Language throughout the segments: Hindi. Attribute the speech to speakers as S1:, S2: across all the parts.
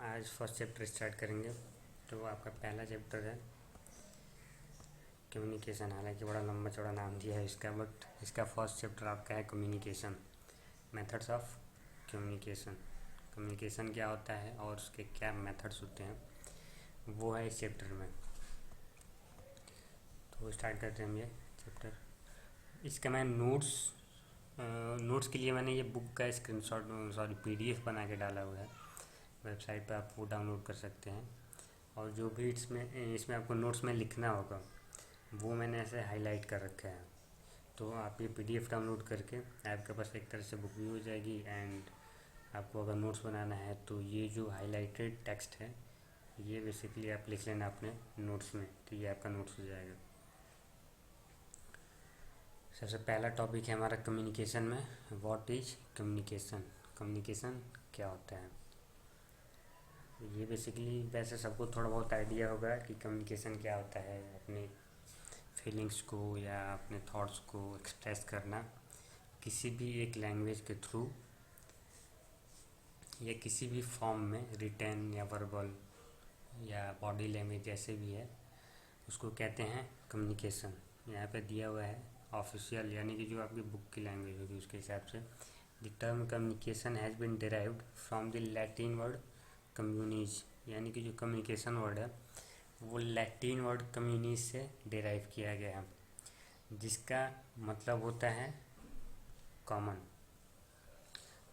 S1: आज फर्स्ट चैप्टर स्टार्ट करेंगे। तो आपका पहला चैप्टर है कम्युनिकेशन। हालांकि बड़ा लंबा चौड़ा नाम दिया है इसका, बट इसका फर्स्ट चैप्टर आपका है communication, methods of communication. Communication क्या होता है और उसके क्या मेथड्स होते हैं, वो है इस चैप्टर में। तो स्टार्ट करते हैं हम ये चैप्टर। इसका मैं नोट्स के लिए मैंने ये बुक का पीडीएफ बना के डाला हुआ है वेबसाइट पर, आप वो डाउनलोड कर सकते हैं। और जो भी इसमें आपको नोट्स में लिखना होगा वो मैंने ऐसे हाईलाइट कर रखा है। तो आप ये पीडीएफ डाउनलोड करके आपके पास एक तरह से बुक भी हो जाएगी, एंड आपको अगर नोट्स बनाना है तो ये जो हाईलाइटेड टेक्स्ट है ये बेसिकली आप लिख लेना अपने नोट्स में, तो ये आपका नोट्स हो जाएगा। सबसे पहला टॉपिक है हमारा कम्युनिकेशन में, व्हाट इज कम्युनिकेशन। कम्युनिकेशन क्या होता है, ये बेसिकली वैसे सबको थोड़ा बहुत आइडिया होगा कि कम्युनिकेशन क्या होता है। अपनी फीलिंग्स को या अपने थॉट्स को एक्सप्रेस करना किसी भी एक लैंग्वेज के थ्रू या किसी भी फॉर्म में, रिटन या वर्बल या बॉडी लैंग्वेज जैसे भी है, उसको कहते हैं कम्युनिकेशन। यहाँ पे दिया हुआ है ऑफिशियल, यानी कि जो आपकी बुक की लैंग्वेज होगी उसके हिसाब से। The term communication has been derived from the Latin word communis, यानी कि जो कम्युनिकेशन वर्ड है वो लैटिन वर्ड कम्युनिज से डिराइव किया गया है, जिसका मतलब होता है common.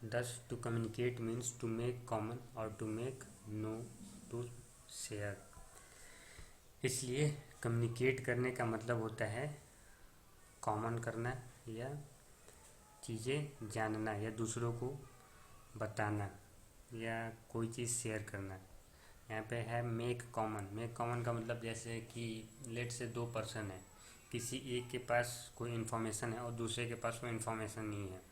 S1: Thus to communicate means to make common और to make know, to share. इसलिए कम्युनिकेट करने का मतलब होता है कॉमन करना या चीज़ें जानना या दूसरों को बताना या कोई चीज़ शेयर करना। यहाँ पे है मेक कॉमन। मेक कॉमन का मतलब जैसे कि लेट से दो पर्सन है, किसी एक के पास कोई इन्फॉर्मेशन है और दूसरे के पास कोई इन्फॉर्मेशन नहीं है,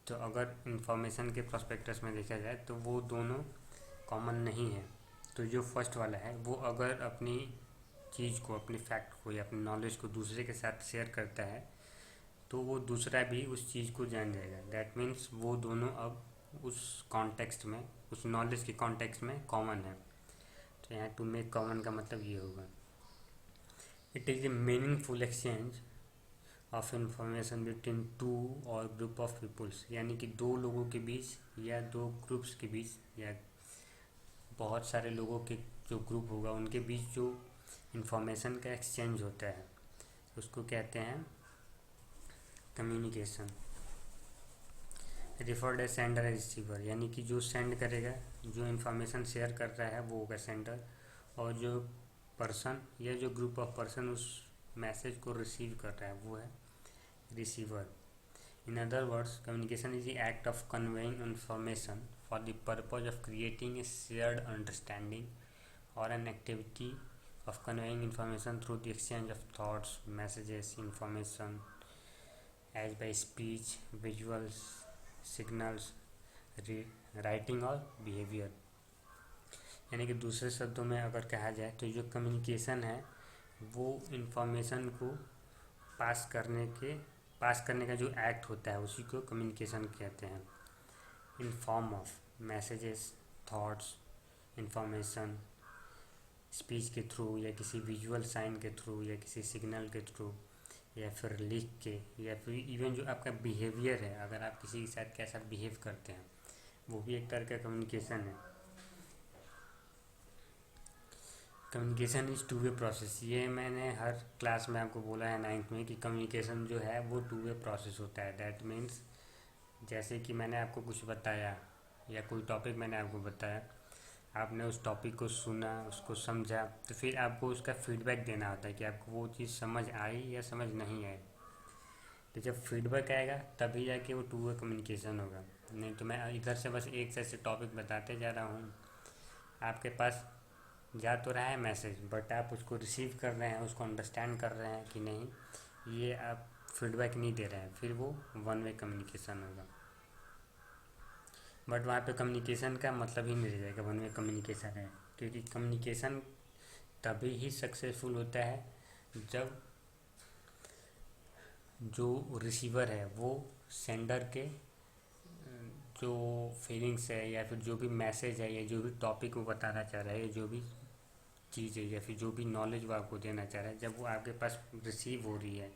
S1: तो अगर इन्फॉर्मेशन के प्रोस्पेक्टस में देखा जाए तो वो दोनों कॉमन नहीं है। तो जो फर्स्ट वाला है वो अगर अपनी चीज़ को, अपनी फैक्ट को या अपनी नॉलेज को दूसरे के साथ शेयर करता है तो वो दूसरा भी उस चीज़ को जान जाएगा। दैट मीन्स वो दोनों अब उस कॉन्टेक्स्ट में, उस नॉलेज के कॉन्टेक्स्ट में कॉमन है। तो यहाँ टू मेक कॉमन का मतलब ये होगा। It is a meaningful exchange of information between two और ग्रुप ऑफ पीपल्स, यानी कि दो लोगों के बीच या दो ग्रुप्स के बीच या बहुत सारे लोगों के जो ग्रुप होगा उनके बीच जो इंफॉर्मेशन का एक्सचेंज होता है उसको कहते हैं communication. Referred as sender as receiver, यानी कि जो सेंड करेगा, जो इन्फॉर्मेशन शेयर कर रहा है वो होगा सेंडर, और जो पर्सन या जो ग्रुप ऑफ पर्सन उस मैसेज को रिसीव कर रहा है वो है receiver. In other words, communication is the act of conveying information for the purpose of creating a shared understanding, or an activity of conveying information through the exchange of thoughts, messages, information as by speech, visuals, signals, writing और behavior। यानी कि दूसरे शब्दों में अगर कहा जाए तो जो कम्युनिकेशन है वो इंफॉर्मेशन को पास करने का जो एक्ट होता है उसी को कम्युनिकेशन कहते हैं। In form of messages, thoughts, information, speech के थ्रू या किसी विजुअल साइन के थ्रू या किसी सिग्नल के थ्रू या फिर लिख के, या फिर इवन जो आपका बिहेवियर है, अगर आप किसी के साथ कैसा बिहेव करते हैं वो भी एक तरह का कम्युनिकेशन है। Communication is two way process. ये मैंने हर क्लास में आपको बोला है 9th में कि कम्युनिकेशन जो है वो टू वे प्रोसेस होता है। दैट मीन्स जैसे कि मैंने आपको कुछ बताया या कोई टॉपिक मैंने आपको बताया, आपने उस टॉपिक को सुना, उसको समझा, तो फिर आपको उसका फीडबैक देना होता है कि आपको वो चीज़ समझ आई या समझ नहीं आई। तो जब फीडबैक आएगा तभी जाके वो टू वे कम्युनिकेशन होगा। नहीं तो मैं इधर से बस एक से टॉपिक बताते जा रहा हूँ, आपके पास जा तो रहा है मैसेज बट आप उसको रिसीव कर रहे हैं, उसको अंडरस्टैंड कर रहे हैं कि नहीं, ये आप फीडबैक नहीं दे रहे हैं, फिर वो वन वे कम्युनिकेशन होगा। बट वहाँ पे कम्युनिकेशन का मतलब ही नहीं रह जाएगा वन वे कम्युनिकेशन है, क्योंकि कम्युनिकेशन तभी ही सक्सेसफुल होता है जब जो रिसीवर है वो सेंडर के जो फीलिंग्स है या फिर जो भी मैसेज है या जो भी टॉपिक वो बताना चाह रहा है या जो भी चीज़ है या फिर जो भी नॉलेज वो आपको देना चाह रहा है, जब वो आपके पास रिसीव हो रही है,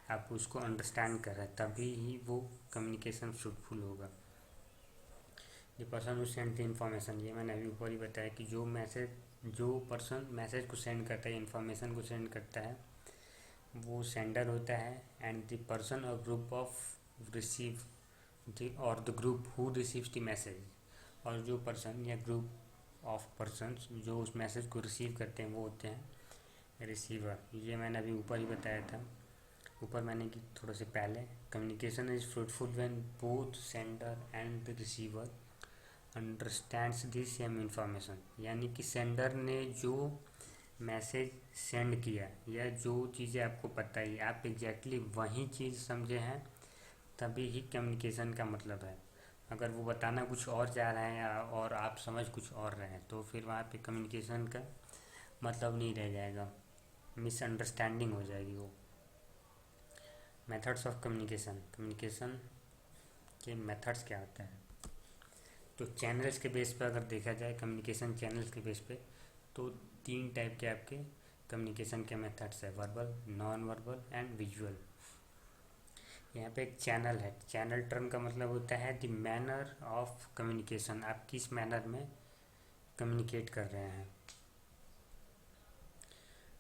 S1: आप उसको अंडरस्टैंड कर रहे हैं, तभी ही वो कम्युनिकेशन फ्रूटफुल होगा। The person who send the information, ये मैंने अभी ऊपर ही बताया कि जो पर्सन मैसेज को सेंड करता है, इन्फॉर्मेशन को सेंड करता है, वो सेंडर होता है। एंड द पर्सन और ग्रुप ऑफ रिसीव और the group who receives the message, और जो पर्सन या ग्रुप ऑफ पर्सन्स जो उस मैसेज को रिसीव करते हैं वो होते हैं रिसीवर। ये मैंने अभी ऊपर ही बताया था, ऊपर मैंने कि थोड़ा से पहले, communication is fruitful when both sender and the receiver understands the same information, यानी कि सेंडर ने जो मैसेज सेंड किया या जो चीज़ें आपको पता ही आप एग्जैक्टली वही चीज़ समझे हैं, तभी ही कम्युनिकेशन का मतलब है। अगर वो बताना कुछ और चाह रहे हैं और आप समझ कुछ और रहे हैं, तो फिर वहाँ पे कम्युनिकेशन का मतलब नहीं रह जाएगा, मिसअंडरस्टैंडिंग हो जाएगी वो। मेथड्स ऑफ कम्युनिकेशन, कम्युनिकेशन के मेथड्स क्या होते हैं? तो चैनल्स के बेस पे अगर देखा जाए, कम्युनिकेशन चैनल्स के बेस पे, तो 3 टाइप के आपके कम्युनिकेशन के मेथड्स है, verbal, non verbal and visual. यहाँ पे एक चैनल है, चैनल टर्म का मतलब होता है द मैनर ऑफ कम्युनिकेशन, आप किस मैनर में कम्युनिकेट कर रहे हैं।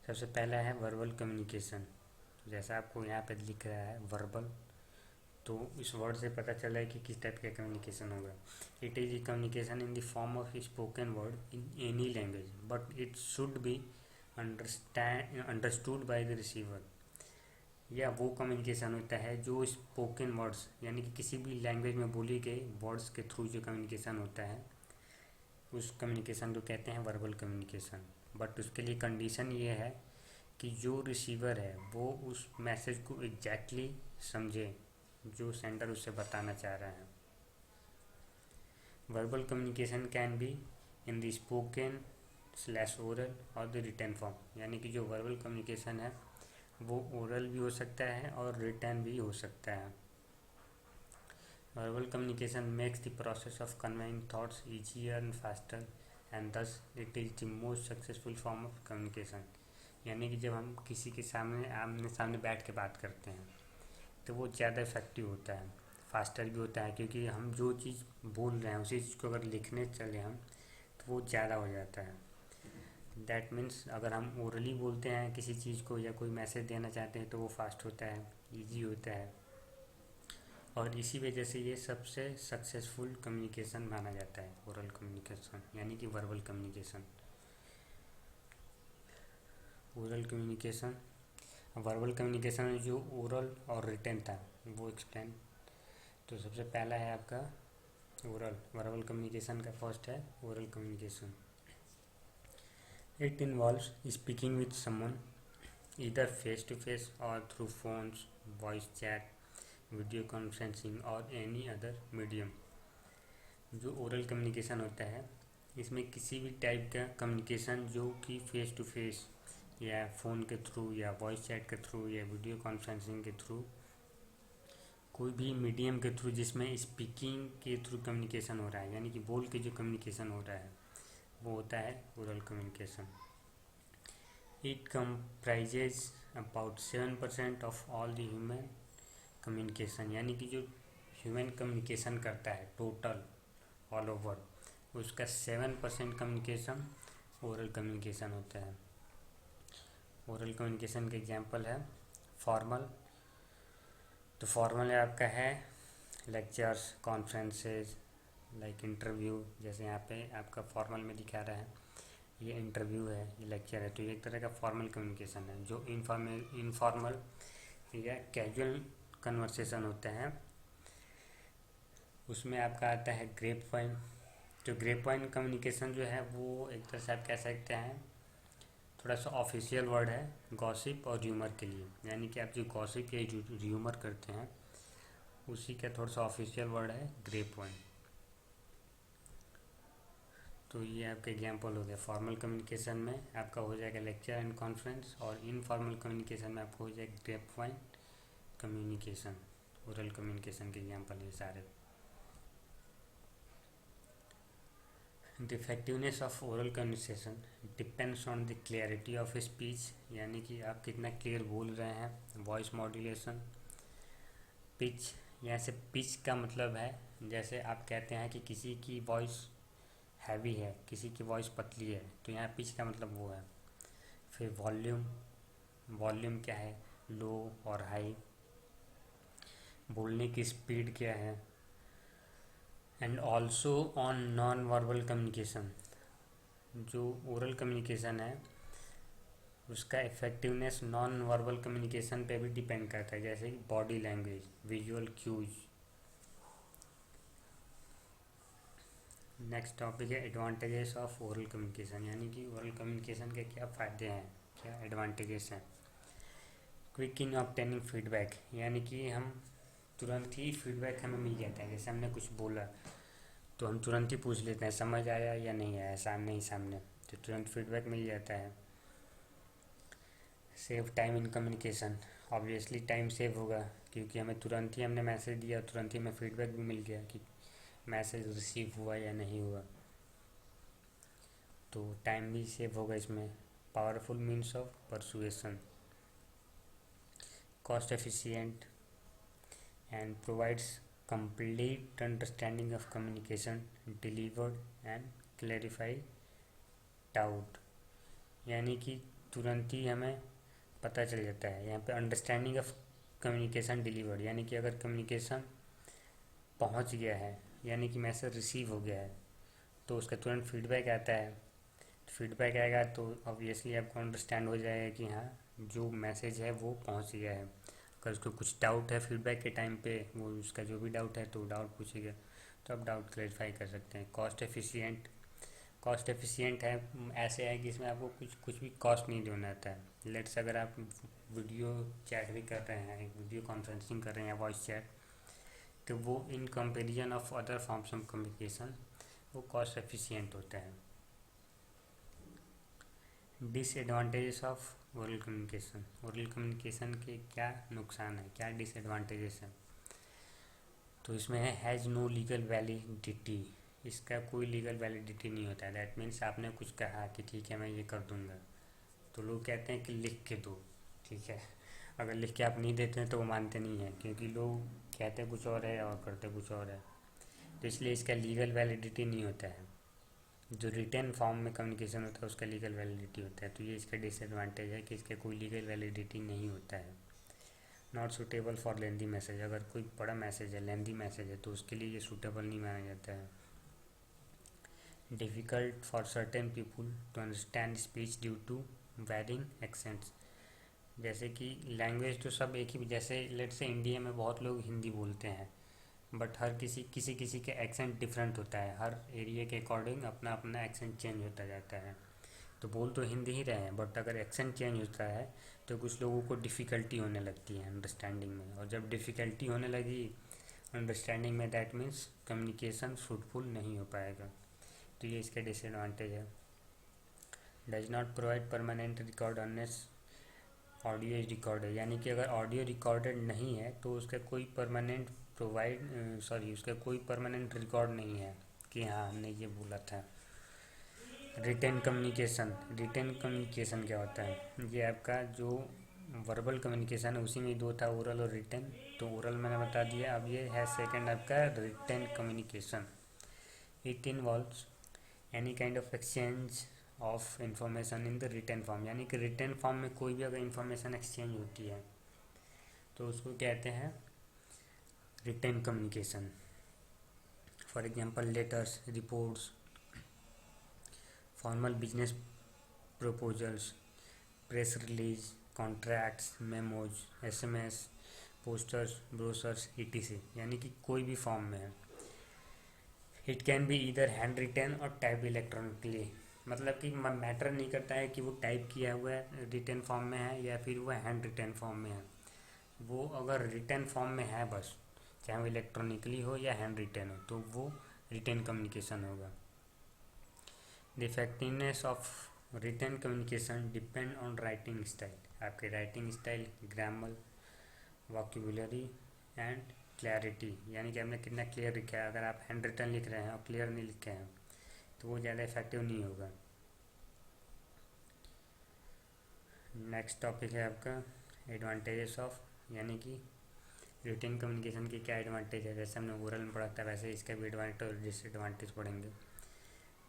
S1: सबसे पहला है वर्बल कम्युनिकेशन, जैसा आपको यहाँ पे लिख रहा है वर्बल, तो इस वर्ड से पता चला है कि किस टाइप का कम्युनिकेशन होगा। It is communication in the form of spoken word in any language, but it should be understood by the receiver. या वो कम्युनिकेशन होता है जो स्पोकन वर्ड्स यानी कि किसी भी लैंग्वेज में बोली गई वर्ड्स के थ्रू जो कम्युनिकेशन होता है, उस कम्युनिकेशन को कहते हैं वर्बल कम्युनिकेशन। बट उसके लिए कंडीशन ये है कि जो रिसीवर है वो उस मैसेज को एग्जैक्टली समझे जो सेंडर उससे बताना चाह रहा है। Verbal communication can be in the spoken slash oral और द रिटन फॉर्म, यानी कि जो वर्बल कम्युनिकेशन है वो ओरल भी हो सकता है और रिटर्न भी हो सकता है। Verbal communication makes the process of conveying thoughts easier and faster and thus it is the most successful form of communication. यानी कि जब हम किसी के सामने आमने सामने बैठ के बात करते हैं तो वो ज़्यादा इफेक्टिव होता है, फास्टर भी होता है, क्योंकि हम जो चीज़ बोल रहे हैं उसी चीज़ को अगर लिखने चले हम तो वो ज़्यादा हो जाता है। दैट मीन्स अगर हम ओरली बोलते हैं किसी चीज़ को या कोई मैसेज देना चाहते हैं तो वो फास्ट होता है, इजी होता है, और इसी वजह से ये सबसे सक्सेसफुल कम्युनिकेशन माना जाता है, ओरल कम्युनिकेशन यानी कि verbal communication. Oral communication, verbal communication में जो ओरल और रिटन था वो एक्सप्लेन। तो सबसे पहला है आपका ओरल, वर्बल कम्युनिकेशन का फर्स्ट है oral communication. It involves speaking with someone either face to face और through phones, voice chat, video conferencing और एनी अदर मीडियम। जो ओरल कम्युनिकेशन होता है इसमें किसी भी टाइप का कम्युनिकेशन जो कि फेस टू फेस या फ़ोन के थ्रू या वॉइस चैट के थ्रू या वीडियो कॉन्फ्रेंसिंग के थ्रू, कोई भी मीडियम के थ्रू जिसमें स्पीकिंग के थ्रू कम्युनिकेशन हो रहा है, यानी कि बोल के जो कम्युनिकेशन हो रहा है वो होता है oral communication. It comprises about 7% of all the human communication, यानी कि जो ह्यूमन कम्युनिकेशन करता है टोटल ऑल ओवर, उसका 7% कम्युनिकेशन ओरल कम्युनिकेशन होता है। ओरल कम्युनिकेशन के एग्जांपल है फॉर्मल, तो फॉर्मल आपका है लेक्चर्स, कॉन्फ्रेंसेस, लाइक इंटरव्यू, जैसे यहाँ पे आपका फॉर्मल में दिखा रहा है ये इंटरव्यू है, ये लेक्चर है, तो ये एक तरह का फॉर्मल कम्युनिकेशन है। जो इनफॉर्मल या कैजुअल कन्वर्सेशन होता है उसमें आपका आता है ग्रेप वाइन। तो ग्रेप वाइन कम्युनिकेशन जो है वो एक तरह से आप कह सकते हैं थोड़ा सा ऑफिशियल वर्ड है गॉसिप और र्यूमर के लिए, यानी कि आप जो गॉसिप या र्यूमर करते हैं उसी का थोड़ा सा ऑफिशियल वर्ड है ग्रेप वाइन। तो ये आपका एग्जांपल हो गया। फॉर्मल कम्युनिकेशन में आपका हो जाएगा लेक्चर एंड कॉन्फ्रेंस, और इनफॉर्मल कम्युनिकेशन में आपको हो जाएगा grapevine communication. Oral communication के एग्जांपल ये सारे। The effectiveness of oral communication depends on the clarity of speech, यानी कि आप कितना क्लियर बोल रहे हैं। वॉइस मॉड्यूलेशन, पिच, यहाँ से पिच का मतलब है जैसे आप कहते हैं कि किसी की वॉइस हैवी है, किसी की वॉइस पतली है, तो यहाँ पिच का मतलब वो है। फिर वॉल्यूम, वॉल्यूम क्या है, लो और हाई। बोलने की स्पीड क्या है। And also on non verbal communication, जो ओरल कम्युनिकेशन है उसका इफेक्टिवनेस नॉन वर्बल कम्युनिकेशन पे भी डिपेंड करता है, जैसे कि body language, visual cues. Next topic है एडवांटेजेस ऑफ ओरल कम्युनिकेशन, यानी कि ओरल कम्युनिकेशन के क्या फ़ायदे हैं, क्या एडवांटेजेस हैं। क्विक इन ऑब्टेनिंग फीडबैक, यानी कि हम तुरंत ही फीडबैक हमें मिल जाता है। जैसे हमने कुछ बोला तो हम तुरंत ही पूछ लेते हैं समझ आया या नहीं आया, सामने ही सामने, तो तुरंत फीडबैक मिल जाता है। Save time in communication, obviously time save होगा क्योंकि हमें तुरंत ही हमने मैसेज दिया, तुरंत ही हमें फीडबैक भी मिल गया कि मैसेज रिसीव हुआ या नहीं हुआ, तो टाइम भी सेव होगा इसमें। Powerful means of persuasion, cost efficient and provides complete understanding of communication delivered and clarify doubt, यानी कि तुरंत ही हमें पता चल जाता है। यहाँ पे अंडरस्टैंडिंग ऑफ कम्युनिकेशन डिलीवर्ड, यानी कि अगर कम्युनिकेशन पहुँच गया है यानी कि मैसेज रिसीव हो गया है तो उसका तुरंत फीडबैक आता है। फीडबैक आएगा तो ऑब्वियसली आपको अंडरस्टैंड हो जाएगा कि हाँ जो मैसेज है वो पहुँच गया है। अगर उसको कुछ डाउट है फीडबैक के टाइम पे, वो उसका जो भी डाउट है तो डाउट पूछेगा तो आप डाउट क्लैरिफाई कर सकते हैं। कॉस्ट एफिशिएंट, कॉस्ट एफिशिएंट है ऐसे है कि इसमें आपको कुछ भी कॉस्ट नहीं देना होता है। लेट्स अगर आप वीडियो चैट भी कर रहे हैं, वीडियो कॉन्फ्रेंसिंग कर रहे हैं या वॉइस चैट, तो वो in comparison of other forms of communication वो कॉस्ट एफिशिएंट होता है। Disadvantages of oral communication, oral communication के क्या नुकसान है, क्या डिसएडवांटेजेस हैं। तो इसमें है हैज़ नो लीगल वैलिडिटी, इसका कोई लीगल वैलिडिटी नहीं होता है। दैट मीन्स आपने कुछ कहा कि ठीक है मैं ये कर दूंगा, तो लोग कहते हैं कि लिख के दो, ठीक है। अगर लिख के आप नहीं देते हैं तो वो मानते नहीं हैं, क्योंकि लोग कहते कुछ और है और करते कुछ और है, तो इसलिए इसका लीगल वैलिडिटी नहीं होता है। जो रिटन फॉर्म में कम्युनिकेशन होता है उसका लीगल वैलिडिटी होता है, तो ये इसका डिसएडवांटेज है कि इसका कोई लीगल वैलिडिटी नहीं होता है। Not suitable for lengthy message, अगर कोई बड़ा मैसेज है, लेंदी मैसेज है, तो उसके लिए ये सूटेबल नहीं माना जाता है। Difficult for certain people to understand speech due to varying accents, जैसे कि लैंग्वेज तो सब एक ही, जैसे लेट से इंडिया में बहुत लोग हिंदी बोलते हैं, बट हर किसी किसी किसी के एक्सेंट डिफरेंट होता है, हर एरिया के अकॉर्डिंग अपना अपना एक्सेंट चेंज होता जाता है। तो बोल तो हिंदी ही रहे हैं बट अगर एक्सेंट चेंज होता है तो कुछ लोगों को डिफ़िकल्टी होने लगती है अंडरस्टैंडिंग में, और जब डिफ़िकल्टी होने लगी अंडरस्टैंडिंग में, दैट मीन्स कम्युनिकेशन फ्रूटफुल नहीं हो पाएगा, तो ये इसका डिसएडवांटेज है। Does not provide permanent record unless audio is recorded, यानी कि अगर ऑडियो रिकॉर्डेड नहीं है तो उसका कोई परमानेंट उसका कोई परमानेंट रिकॉर्ड नहीं है कि हाँ हमने ये बोला था। रिटेन कम्युनिकेशन, रिटेन कम्युनिकेशन क्या होता है, ये आपका जो वर्बल कम्युनिकेशन है उसी में दो था, ओरल और रिटेन, तो ओरल मैंने बता दिया, अब ये है सेकंड आपका written communication. It involves any kind of exchange of information in the written form, यानी कि रिटेन फॉर्म में कोई भी अगर इंफॉर्मेशन एक्सचेंज होती है तो उसको कहते हैं written communication. For example letters, reports, formal business proposals, press release, contracts, memos, SMS, posters, brochures, ETC, यानी कि कोई भी फॉर्म में है। It can be either handwritten or type electronically, मतलब कि मैटर नहीं करता है कि वो टाइप किया हुआ है रिटेन फॉर्म में है या फिर वो हैंड रिटेन फॉर्म में है, वो अगर रिटेन फॉर्म में है बस, चाहे वो इलेक्ट्रॉनिकली हो या हैंड रिटेन हो, तो वो रिटेन कम्युनिकेशन होगा। The effectiveness of written communication depend on writing style, आपके writing style, grammar, vocabulary and clarity, यानी कि आपने कितना क्लियर लिखा है। अगर आप हैंड रिटन लिख रहे हैं और क्लियर नहीं लिखे हैं तो वो ज़्यादा इफेक्टिव नहीं होगा। नेक्स्ट टॉपिक है आपका एडवांटेजेस ऑफ, यानी कि रिटेन कम्युनिकेशन के क्या एडवांटेज है। जैसे हमने ओरल में पढ़ा था वैसे इसका भी एडवांटेज और डिसएडवांटेज पढ़ेंगे।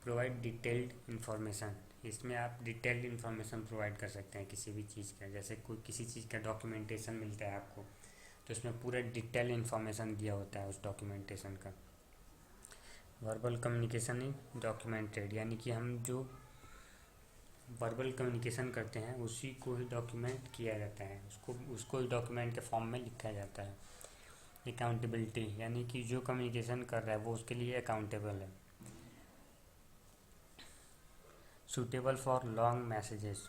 S1: प्रोवाइड डिटेल्ड इन्फॉर्मेशन, इसमें आप डिटेल्ड इन्फॉर्मेशन प्रोवाइड कर सकते हैं किसी भी चीज़ का। जैसे कोई किसी चीज़ का डॉक्यूमेंटेशन मिलता है आपको, तो इसमें पूरा डिटेल इन्फॉर्मेशन दिया होता है उस डॉक्यूमेंटेशन का। वर्बल कम्युनिकेशन इज डॉक्यूमेंटेड, यानी कि हम जो वर्बल कम्युनिकेशन करते हैं उसी को ही डॉक्यूमेंट किया जाता है, उसको डॉक्यूमेंट के फॉर्म में लिखा जाता है। अकाउंटेबिलिटी, यानी कि जो कम्युनिकेशन कर रहा है वो उसके लिए अकाउंटेबल है। सूटेबल फॉर लॉन्ग मैसेजेस,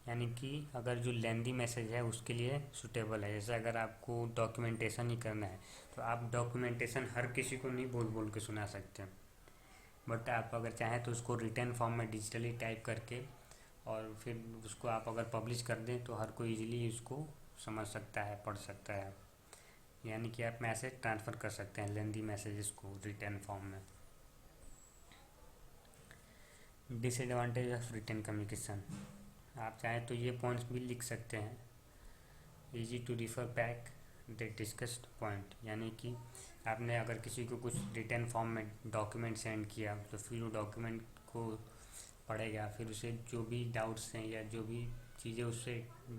S1: यानी कि अगर जो लेंदी मैसेज है उसके लिए सूटेबल है। जैसे अगर आपको डॉक्यूमेंटेशन ही करना है तो आप डॉक्यूमेंटेशन हर किसी को नहीं बोल बोल के सुना सकते, बट आप अगर चाहें तो उसको रिटर्न फॉर्म में डिजिटली टाइप करके और फिर उसको आप अगर पब्लिश कर दें तो हर कोई इजीली उसको समझ सकता है, पढ़ सकता है। यानी कि आप मैसेज ट्रांसफ़र कर सकते हैं लेंदी मैसेजेस को रिटर्न फॉर्म में। डिसएडवांटेज ऑफ रिटर्न कम्युनिकेशन, आप चाहें तो ये पॉइंट्स भी लिख सकते हैं। Easy to refer back the discussed point, यानी कि आपने अगर किसी को कुछ रिटर्न फॉर्म में डॉक्यूमेंट सेंड किया तो फिर वो डॉक्यूमेंट को पढ़ेगा, फिर उसे जो भी डाउट्स हैं या जो भी चीज़ें उससे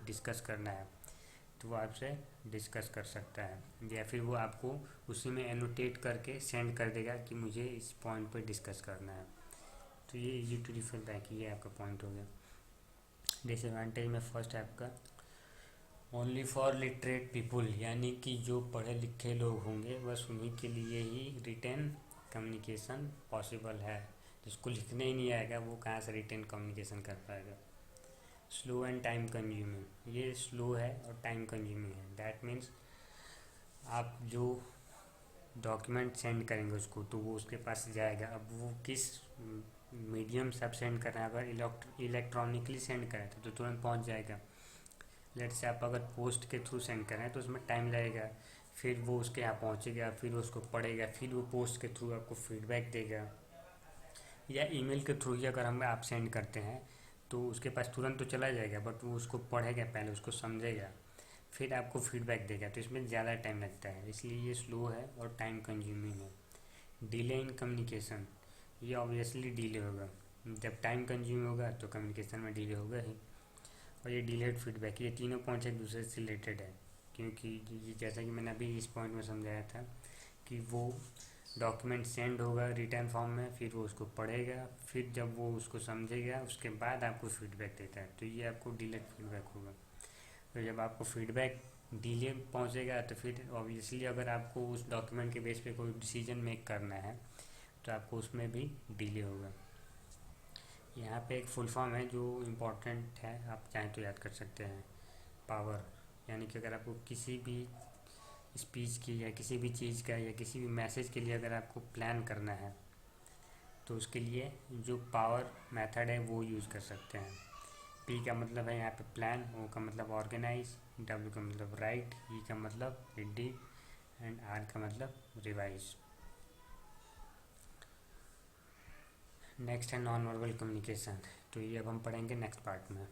S1: डिस्कस करना है तो वो आपसे डिस्कस कर सकता है, या फिर वो आपको उसी में एनोटेट करके सेंड कर देगा कि मुझे इस पॉइंट पर डिस्कस करना है। तो ये इजी टू रिफर बैक, ये आपका पॉइंट हो गया। डिसएडवांटेज में फर्स्ट है आपका ओनली फॉर लिटरेट पीपुल, यानी कि जो पढ़े लिखे लोग होंगे बस उन्हीं के लिए ही रिटर्न कम्युनिकेशन पॉसिबल है। जिसको लिखने ही नहीं आएगा वो कहाँ से रिटर्न कम्युनिकेशन कर पाएगा। स्लो एंड टाइम कंज्यूमिंग, ये स्लो है और टाइम कंज्यूमिंग है। दैट मीन्स आप जो डॉक्यूमेंट सेंड करेंगे उसको तो वो उसके पास जाएगा। अब वो किस मीडियम से आप सेंड कर रहे हैं, अगर इलेक्ट्रॉनिकली सेंड करें तो तुरंत पहुंच जाएगा। लेट से आप अगर पोस्ट के थ्रू सेंड करें तो उसमें टाइम लगेगा, फिर वो उसके यहाँ पहुँचेगा, फिर उसको पढ़ेगा, फिर वो पोस्ट के थ्रू आपको फीडबैक देगा। या ईमेल के थ्रू ही अगर हम आप सेंड करते हैं तो उसके पास तुरंत तो चला जाएगा, बट वो उसको पढ़ेगा, पहले उसको समझेगा, फिर आपको फीडबैक देगा, तो इसमें ज़्यादा टाइम लगता है, इसलिए ये स्लो है और टाइम कंज्यूमिंग है। डिले इन कम्युनिकेशन, ये ऑब्वियसली डिले होगा। जब टाइम कंज्यूम होगा तो कम्युनिकेशन में डिले होगा ही। और ये डिलेड फीडबैक, ये तीनों पॉइंट्स एक दूसरे से रिलेटेड है, क्योंकि जैसा कि मैंने अभी इस पॉइंट में समझाया था कि वो डॉक्यूमेंट सेंड होगा रिटर्न फॉर्म में, फिर वो उसको पढ़ेगा, फिर जब वो उसको समझेगा उसके बाद आपको फीडबैक देता है, तो ये आपको डिलेड फीडबैक होगा। तो जब आपको फीडबैक डिले पहुंचेगा तो फिर ऑब्वियसली अगर आपको उस डॉक्यूमेंट के बेस पे कोई डिसीजन मेक करना है तो आपको उसमें भी डिले होगा। यहाँ पे एक फुल फॉर्म है जो इम्पोर्टेंट है, आप चाहें तो याद कर सकते हैं। पावर, यानी कि अगर आपको किसी भी स्पीच की या किसी भी चीज़ का या किसी भी मैसेज के लिए अगर आपको प्लान करना है तो उसके लिए जो पावर मेथड है वो यूज़ कर सकते हैं। पी का मतलब है यहाँ पे प्लान, ओ का मतलब ऑर्गेनाइज, डब्ल्यू का मतलब राइट, ई का मतलब रीड एंड आर का मतलब रिवाइज। नेक्स्ट है नॉन वर्बल कम्युनिकेशन, तो ये अब हम पढ़ेंगे नेक्स्ट पार्ट में।